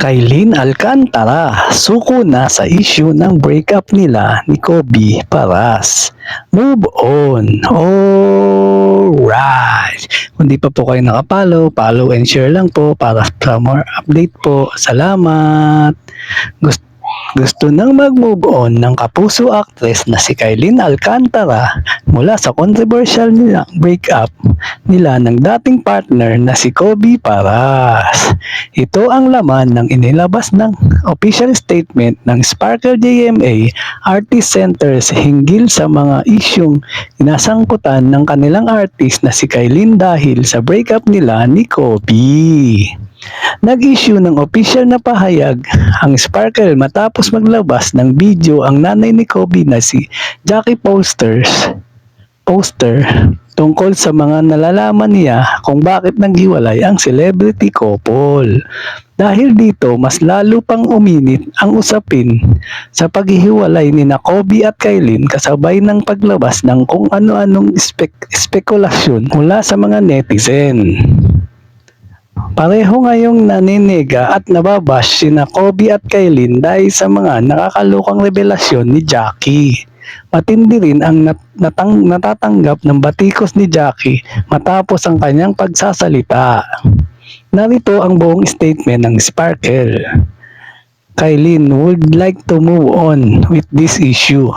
Kailin Alcantara, suko na sa issue ng breakup nila ni Kobe Paras. Move on. Alright. Kung di pa po kayo nakapollow, follow and share lang po para sa more update po. Salamat. Gusto nang mag-move on ng kapuso actress na si Kailin Alcantara mula sa controversial nilang breakup nila ng dating partner na si Kobe Paras. Ito ang laman ng inilabas ng official statement ng Sparkle JMA Artist Centers hinggil sa mga isyung inasangkutan ng kanilang artist na si Kailin dahil sa breakup nila ni Kobe. Nag-issue ng official na pahayag ang Sparkle matapos maglabas ng video ang nanay ni Kobe na si Jackie Poster tungkol sa mga nalalaman niya kung bakit naghiwalay ang celebrity couple. Dahil dito, mas lalo pang uminit ang usapin sa paghihiwalay ni Kobe at Kailin kasabay ng paglabas ng kung ano-anong spekulasyon mula sa mga netizen. Pareho ngayong naninega at nababash sina Kobe at Kailin dahil sa mga nakakalukang revelasyon ni Jackie. Matindi rin ang natatanggap ng batikos ni Jackie matapos ang kanyang pagsasalita. Narito ang buong statement ng Sparkle. Kailin would like to move on with this issue.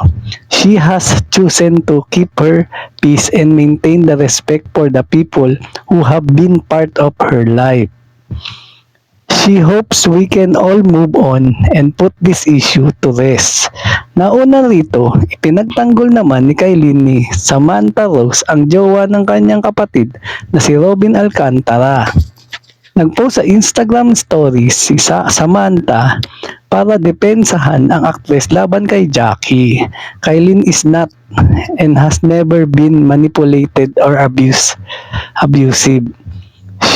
She has chosen to keep her peace and maintain the respect for the people who have been part of her life. She hopes we can all move on and put this issue to rest. Nauna rito, ipinagtanggol naman ni Kailin ni Samantha Rose ang jowa ng kanyang kapatid na si Robin Alcantara. Nagpost sa Instagram stories si Samantha para depensahan ang actress laban kay Jackie. Kailin is not and has never been manipulated or abusive.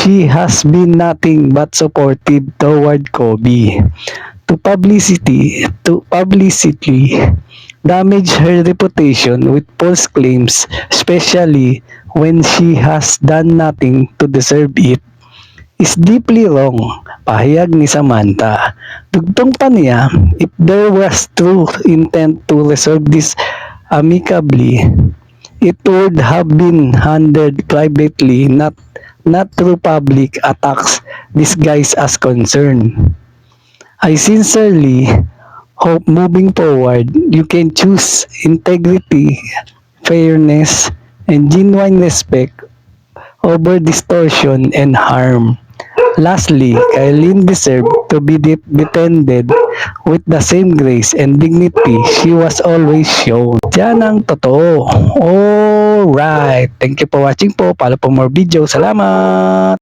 She has been nothing but supportive toward Kobe. To publicity damage her reputation with false claims, especially when she has done nothing to deserve it, is deeply wrong, pahayag ni Samantha. Dugtong pa niya, if there was true intent to resolve this amicably, it would have been handled privately, not through public attacks disguised as concern. I sincerely hope moving forward, you can choose integrity, fairness, and genuine respect over distortion and harm. Lastly, Kailin deserved to be defended with the same grace and dignity she was always shown. Yan ang totoo. Alright. Thank you for watching po. Follow for more videos. Salamat!